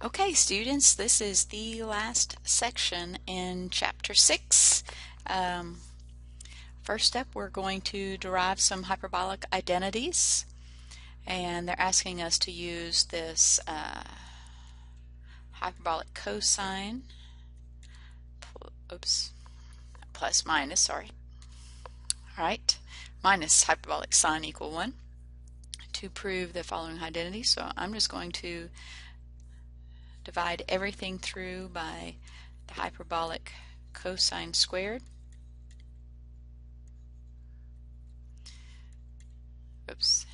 Okay, students, this is the last section in Chapter 6. First up, we're going to derive some hyperbolic identities, and they're asking us to use this hyperbolic cosine, plus minus, sorry. Alright, minus hyperbolic sine equal 1 to prove the following identity. So I'm just going to divide everything through by the hyperbolic cosine squared. Oops.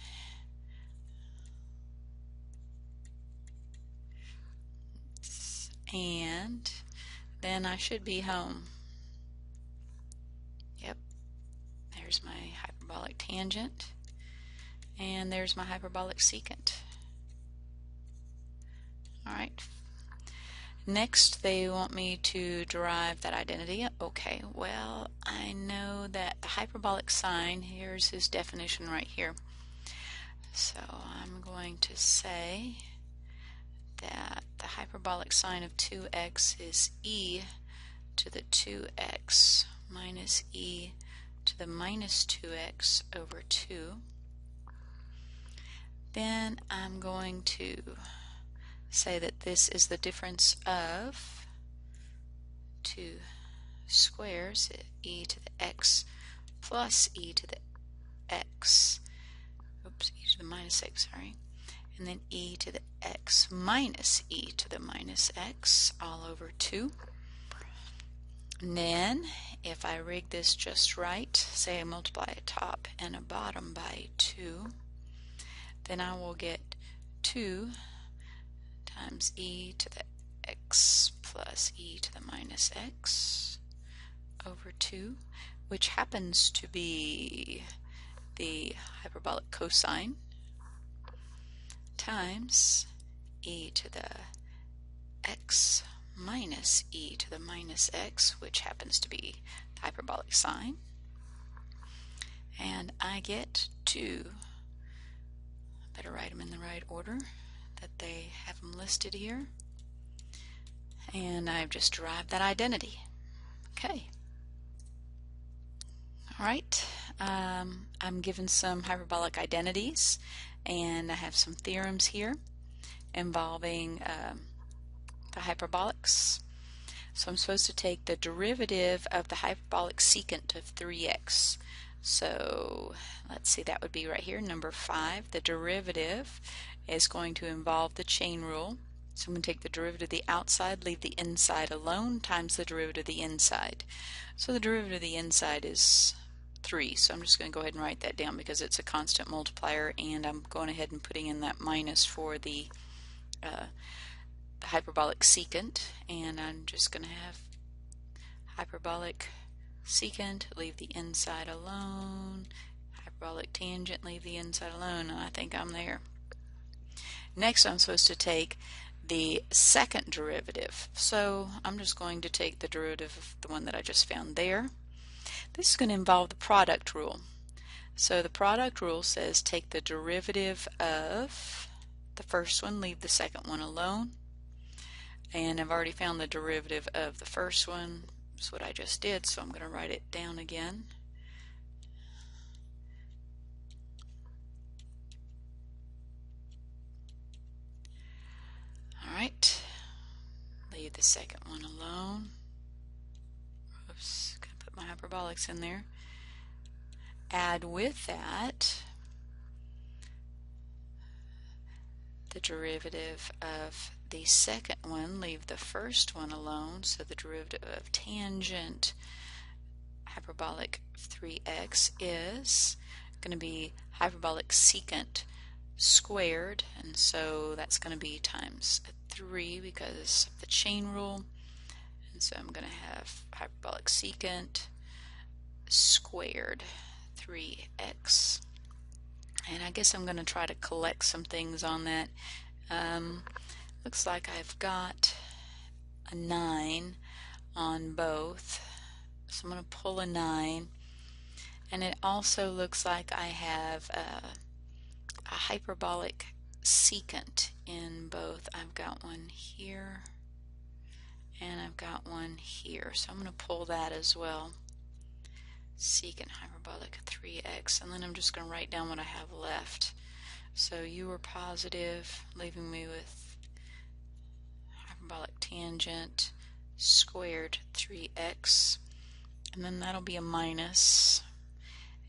And then I should be home. Yep. There's my hyperbolic tangent. And there's my hyperbolic secant. Alright. Next, they want me to derive that identity. Okay, well, I know that the hyperbolic sine, here's his definition right here. So I'm going to say that the hyperbolic sine of 2x is e to the 2x minus e to the minus 2x over 2. Then I'm going to say that this is the difference of two squares, e to the x plus e to the x, e to the minus x, sorry, and then e to the x minus e to the minus x all over 2. And then if I rig this just right, say I multiply a top and a bottom by 2, then I will get 2 times e to the x plus e to the minus x over 2, which happens to be the hyperbolic cosine, times e to the x minus e to the minus x, which happens to be the hyperbolic sine. And I get 2. Better write them in the right order that they have them listed here. And I've just derived that identity. Okay. Alright, I'm given some hyperbolic identities, and I have some theorems here involving the hyperbolics. So I'm supposed to take the derivative of the hyperbolic secant of 3x. So let's see, that would be right here, number 5. The derivative is going to involve the chain rule. So I'm going to take the derivative of the outside, leave the inside alone, times the derivative of the inside. So the derivative of the inside is 3. So I'm just going to go ahead and write that down because it's a constant multiplier, and I'm going ahead and putting in that minus for the hyperbolic secant, and I'm just going to have hyperbolic secant, leave the inside alone, hyperbolic tangent, leave the inside alone, and I think I'm there. Next, I'm supposed to take the second derivative. So I'm just going to take the derivative of the one that I just found there. This is going to involve the product rule. So the product rule says take the derivative of the first one, leave the second one alone. And I've already found the derivative of the first one. That's what I just did, so I'm going to write it down again. Alright, leave the second one alone. Oops, gotta put my hyperbolics in there. Add with that the derivative of the second one, leave the first one alone, so the derivative of tangent hyperbolic 3x is going to be hyperbolic secant squared, and so that's going to be times 3 because of the chain rule, and so I'm going to have hyperbolic secant squared 3x. And I guess I'm going to try to collect some things on that. Looks like I've got a 9 on both, so I'm going to pull a 9, and it also looks like I have a hyperbolic secant in both. I've got one here and I've got one here, so I'm going to pull that as well. Secant hyperbolic 3x, and then I'm just going to write down what I have left. So you were positive, leaving me with hyperbolic tangent squared 3x, and then that'll be a minus,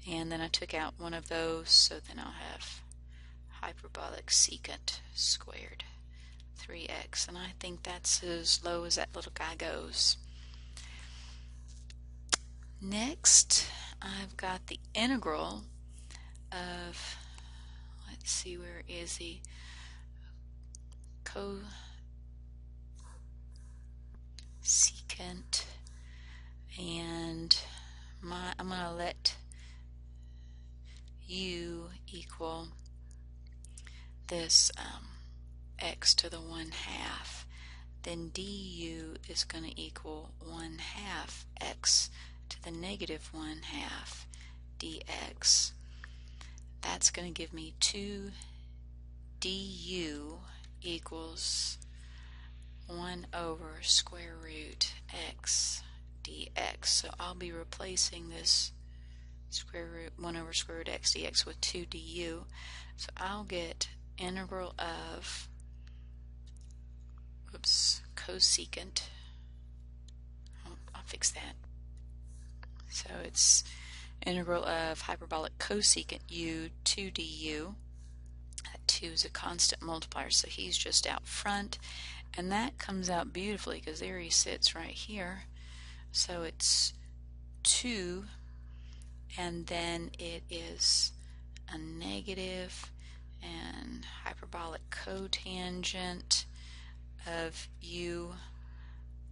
and then I took out one of those, so then I'll have hyperbolic secant squared 3x, and I think that's as low as that little guy goes. Next, I've got the integral of, let's see, where is he? Cosecant, and I'm going to let u equal this x to the 1/2. Then du is going to equal 1/2 x to the negative 1/2 dx. That's going to give me 2 du equals 1 over square root x dx. So I'll be replacing this square root 1 over square root x dx with 2 du. So I'll get integral of cosecant. I'll fix that. So it's integral of hyperbolic cosecant u 2 du. That 2 is a constant multiplier, so he's just out front, and that comes out beautifully because there he sits right here. So it's 2, and then it is a negative and hyperbolic cotangent of u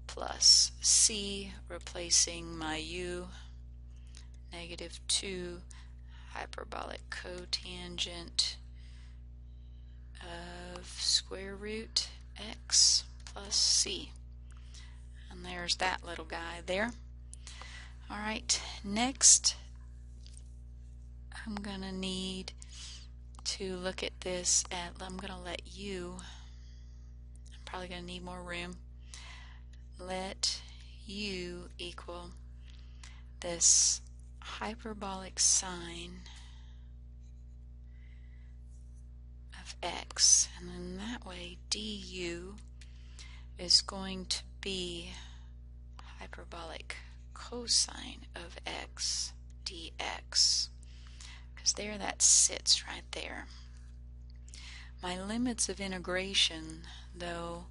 plus c, replacing my u, negative 2 hyperbolic cotangent of square root x plus c. And there's that little guy there. Alright, next I'm going to need to look at this at, I'm going to let u, I'm probably going to need more room, let u equal this hyperbolic sine of x, and then that way du is going to be hyperbolic cosine of x dx, because there that sits right there. My limits of integration, though,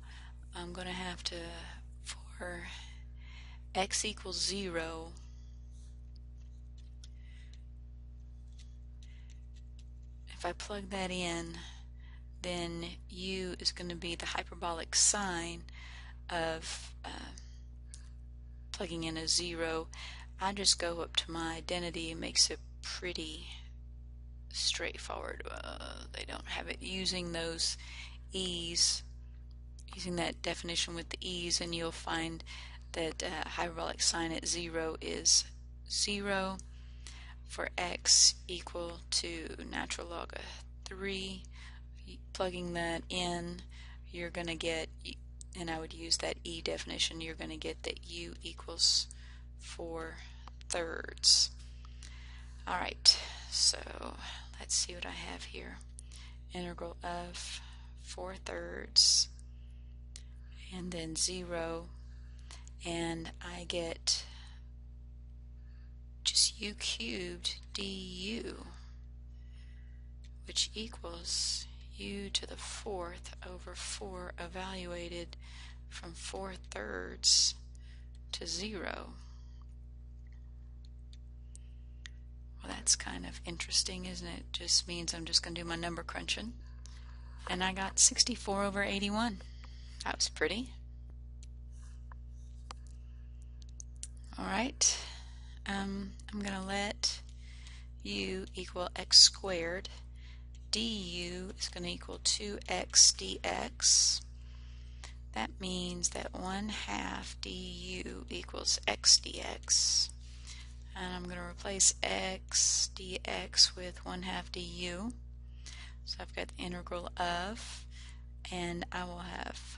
I'm going to have to, for x equals 0, if I plug that in, then u is going to be the hyperbolic sine of plugging in a 0. I just go up to my identity. It makes it pretty straightforward. They don't have it using those e's, using that definition with the e's, and you'll find that hyperbolic sine at 0 is 0. For x equal to natural log of 3, plugging that in, you're going to get, and I would use that e definition, you're going to get that u equals 4/3. Alright, so let's see what I have here. Integral of 4/3 and then 0, and I get just u cubed du, which equals u to the 4th over 4 evaluated from 4/3 to 0. Well, that's kind of interesting, isn't it? Just means I'm just going to do my number crunching, and I got 64 over 81. That was pretty. Alright, I'm going to let u equal x squared. Du is going to equal 2x dx. That means that 1/2 du equals x dx. And I'm going to replace x dx with 1/2 du. So I've got the integral of, and I will have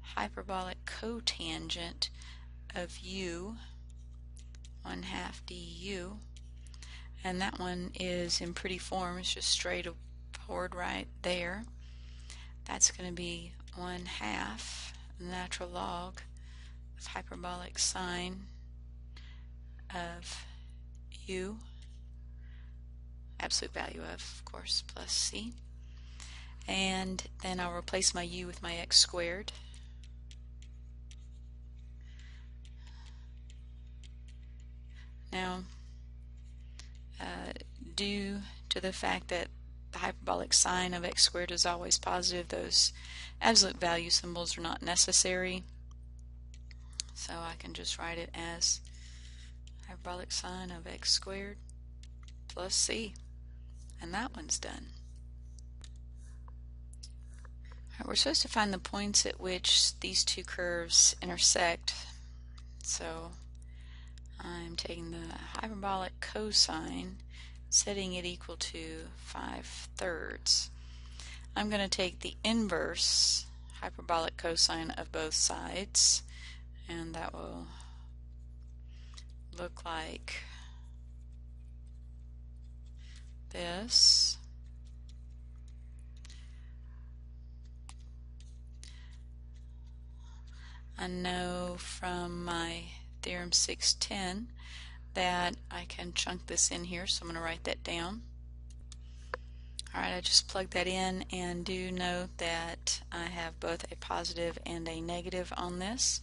hyperbolic cotangent of u 1/2 du, and that one is in pretty form. It's just straight forward right there. That's going to be 1/2 the natural log of hyperbolic sine of u, absolute value of course, plus c. And then I'll replace my u with my x squared. Now, due to the fact that the hyperbolic sine of x squared is always positive, those absolute value symbols are not necessary. So I can just write it as hyperbolic sine of x squared plus c. And that one's done. Alright, we're supposed to find the points at which these two curves intersect. So I'm taking the hyperbolic cosine, setting it equal to 5/3. I'm going to take the inverse hyperbolic cosine of both sides, and that will look like this. I know from my Theorem 610 that I can chunk this in here, so I'm going to write that down. Alright, I just plugged that in, and do note that I have both a positive and a negative on this.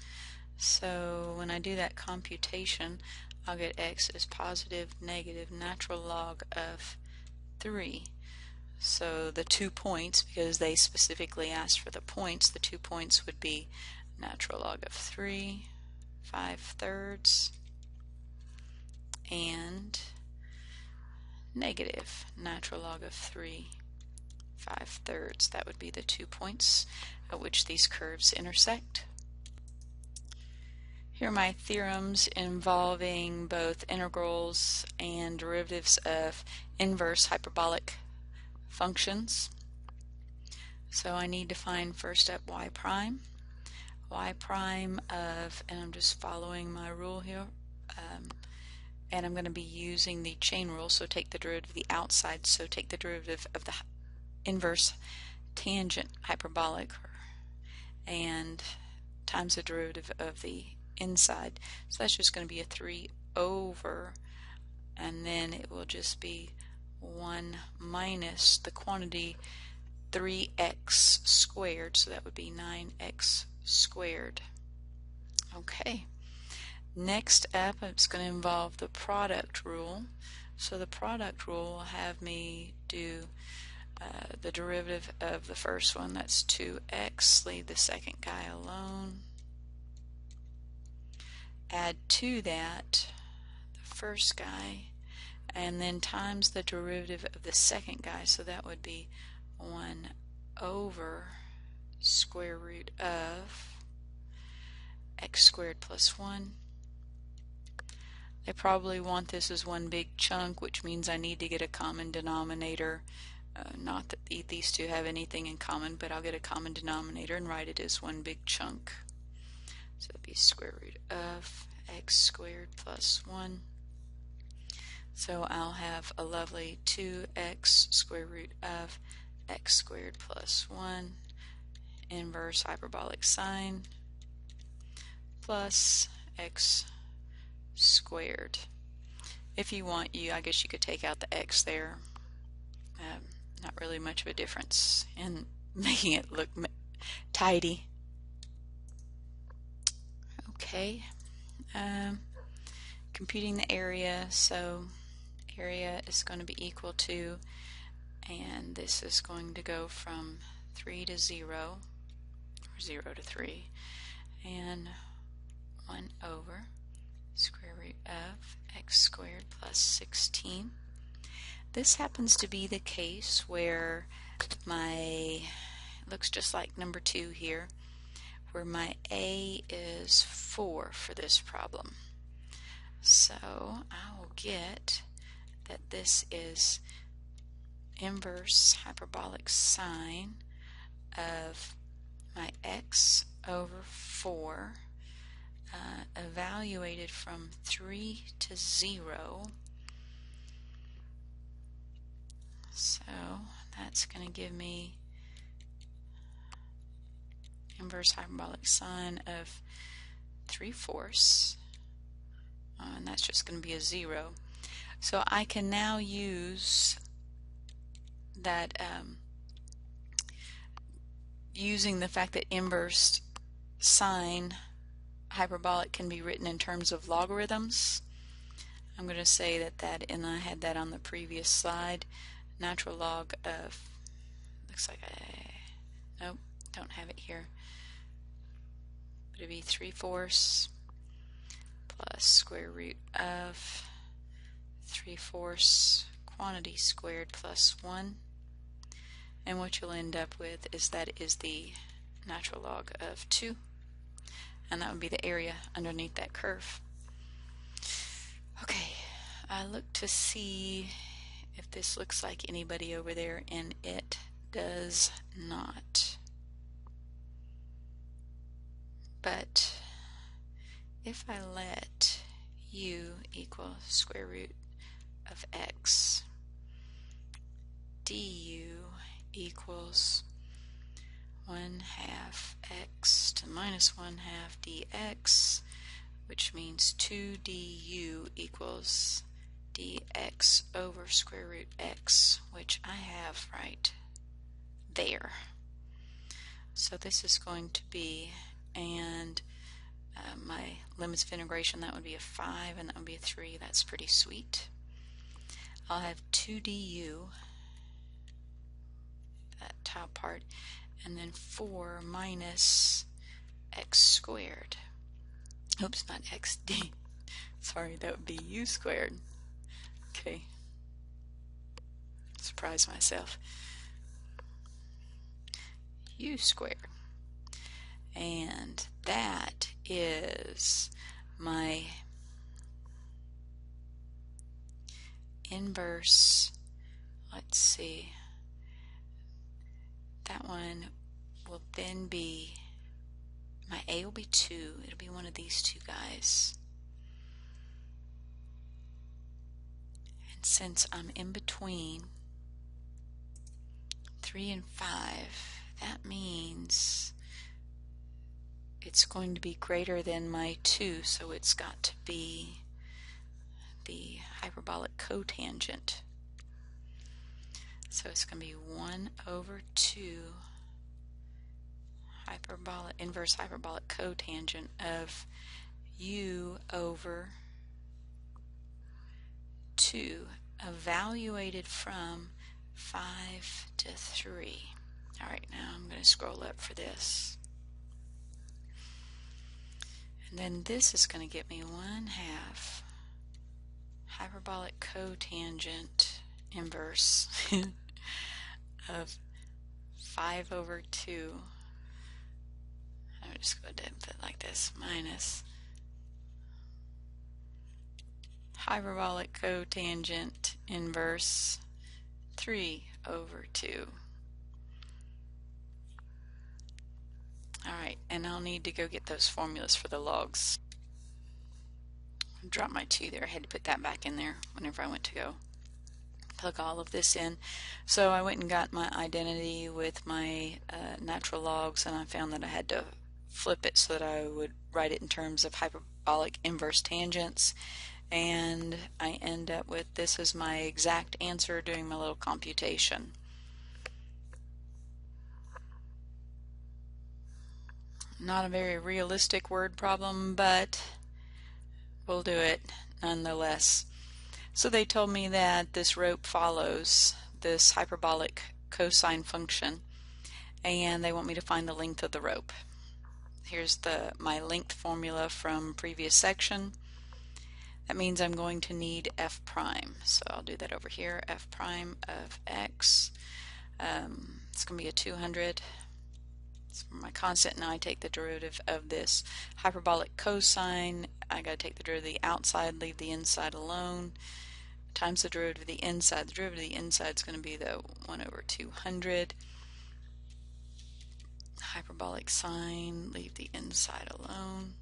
So when I do that computation, I'll get x is positive negative natural log of 3. So the 2 points, because they specifically asked for the points, the 2 points would be natural log of 3, 5/3, and negative natural log of 3, 5/3. That would be the 2 points at which these curves intersect. Here are my theorems involving both integrals and derivatives of inverse hyperbolic functions. So I need to find first up y prime. Y prime of, and I'm just following my rule here, and I'm going to be using the chain rule, so take the derivative of the outside, so take the derivative of the inverse tangent hyperbolic, and times the derivative of the inside. So that's just going to be a 3 over, and then it will just be 1 minus the quantity 3x squared, so that would be 9x squared. Okay. Next up, it's going to involve the product rule. So the product rule will have me do the derivative of the first one, that's 2x, leave the second guy alone. Add to that the first guy, and then times the derivative of the second guy, so that would be 1 over square root of x squared plus 1. They probably want this as one big chunk, which means I need to get a common denominator. Not that these two have anything in common, but I'll get a common denominator and write it as one big chunk. So it'd be square root of x squared plus 1. So I'll have a lovely 2x square root of x squared plus 1 inverse hyperbolic sine plus x squared. If you want, I guess you could take out the x there. Not really much of a difference in making it look tidy. Okay, computing the area, so area is going to be equal to, and this is going to go from 3 to 0, or 0 to 3, and 1 over square root of x squared plus 16. This happens to be the case where it looks just like number 2 here, where my a is 4 for this problem. So I will get that this is inverse hyperbolic sine of my x over 4 evaluated from 3 to 0. So that's going to give me inverse hyperbolic sine of 3/4, and that's just going to be a 0. So I can now use that, using the fact that inverse sine hyperbolic can be written in terms of logarithms. I'm going to say that, and I had that on the previous slide, natural log of, looks like nope, don't have it here, but it'd be 3/4 plus square root of 3/4 quantity squared plus 1, and what you'll end up with is that is the natural log of 2, and that would be the area underneath that curve. Okay, I look to see if this looks like anybody over there, and it does not. But if I let u equal square root of x, du equals 1/2 x to minus 1/2 dx, which means 2 du equals dx over square root x, which I have right there. So this is going to be, and my limits of integration, that would be a 5 and that would be a 3. That's pretty sweet. I'll have 2 du, that top part, and then 4 minus x squared. Oops, not xd. Sorry, that would be u squared. Okay. Surprise myself. U squared. And that is my inverse, let's see, that one will then be, my A will be 2, it'll be one of these two guys. And since I'm in between 3 and 5, that means it's going to be greater than my 2, so it's got to be the hyperbolic cotangent. So it's going to be 1 over 2 hyperbolic, inverse hyperbolic cotangent of u over 2 evaluated from 5 to 3. Alright, now I'm going to scroll up for this. And then this is going to get me 1/2 hyperbolic cotangent inverse of 5 over 2. I'm just going to put it like this, minus hyperbolic cotangent inverse 3 over 2. Alright, and I'll need to go get those formulas for the logs. I dropped my 2 there. I had to put that back in there whenever I went to go plug all of this in. So I went and got my identity with my natural logs, and I found that I had to flip it so that I would write it in terms of hyperbolic inverse tangents, and I end up with this as my exact answer doing my little computation. Not a very realistic word problem, but we'll do it nonetheless. So they told me that this rope follows this hyperbolic cosine function, and they want me to find the length of the rope. Here's my length formula from previous section. That means I'm going to need f prime. So I'll do that over here, f prime of x. It's going to be a 200. It's my constant. Now I take the derivative of this hyperbolic cosine. I got to take the derivative of the outside, leave the inside alone. times the derivative of the inside. The derivative of the inside is going to be the 1 over 200. Hyperbolic sine, leave the inside alone.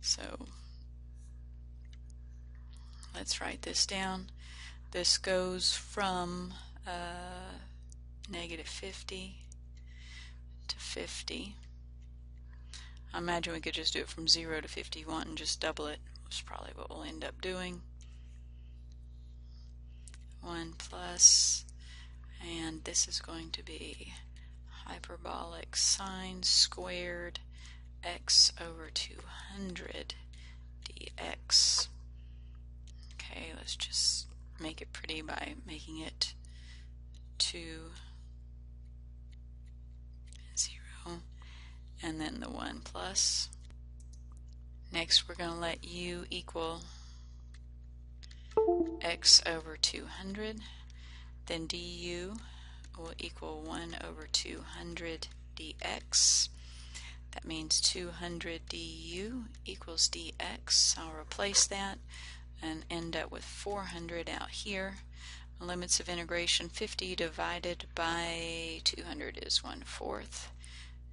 So let's write this down. This goes from negative 50 to 50. I imagine we could just do it from 0 to 51 and just double it, which is probably what we'll end up doing. 1 plus, and this is going to be hyperbolic sine squared x over 200 dx. Okay, let's just make it pretty by making it 2, 0, and then the 1 plus. Next we're going to let u equal x over 200, then du will equal 1 over 200 dx. That means 200 du equals dx. I'll replace that and end up with 400 out here. Limits of integration, 50 divided by 200 is 1/4,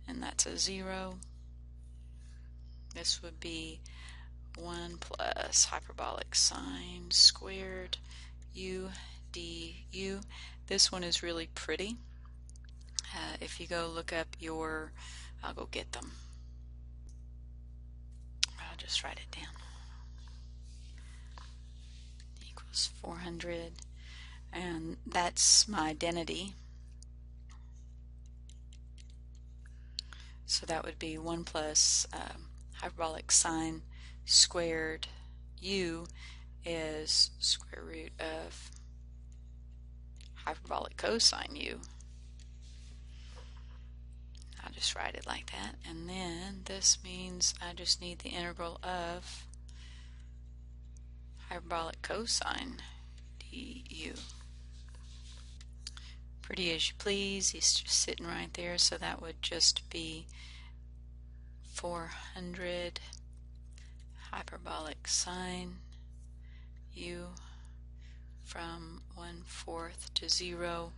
and that's a 0. This would be 1 plus hyperbolic sine squared u du. This one is really pretty. If you go look up your, I'll go get them. I'll just write it down. Equals 400, and that's my identity. So that would be 1 plus hyperbolic sine squared u is square root of hyperbolic cosine u. I'll just write it like that, and then this means I just need the integral of hyperbolic cosine du. Pretty as you please, he's just sitting right there, so that would just be 400 hyperbolic sine u from 1/4 to 0,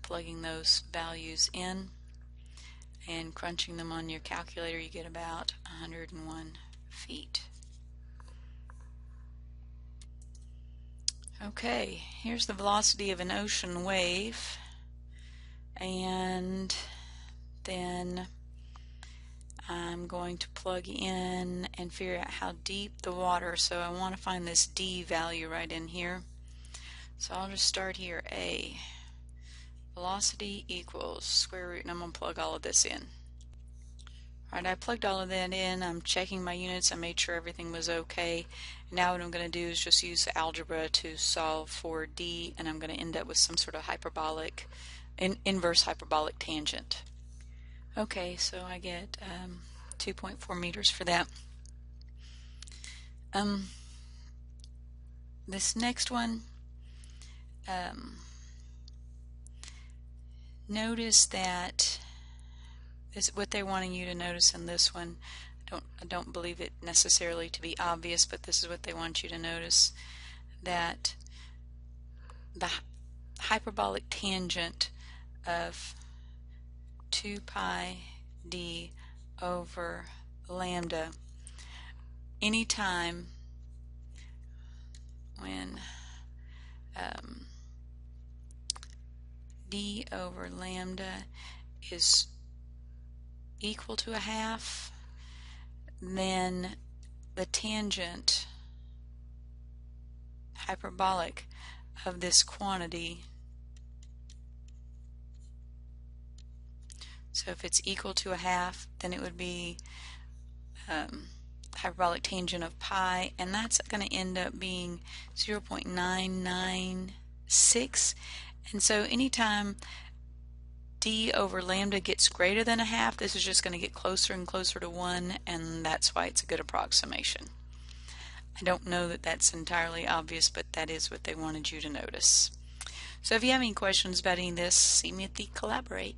plugging those values in and crunching them on your calculator, you get about 101 feet. Okay, here's the velocity of an ocean wave, and then I'm going to plug in and figure out how deep the water, so I want to find this d value right in here. So I'll just start here. A velocity equals square root, and I'm going to plug all of this in. Alright, I plugged all of that in. I'm checking my units. I made sure everything was okay. Now what I'm going to do is just use algebra to solve for d, and I'm going to end up with some sort of hyperbolic, inverse hyperbolic tangent. Okay, so I get 2.4 meters for that. This next one, notice that this, what they're wanting you to notice in this one, I don't believe it necessarily to be obvious, but this is what they want you to notice, that the hyperbolic tangent of 2 pi d over lambda, anytime when d over lambda is equal to 1/2, then the tangent hyperbolic of this quantity, so if it's equal to 1/2, then it would be hyperbolic tangent of pi, and that's going to end up being 0.996. And so anytime d over lambda gets greater than 1/2, this is just going to get closer and closer to 1, and that's why it's a good approximation. I don't know that that's entirely obvious, but that is what they wanted you to notice. So if you have any questions about any of this, see me at the Collaborate.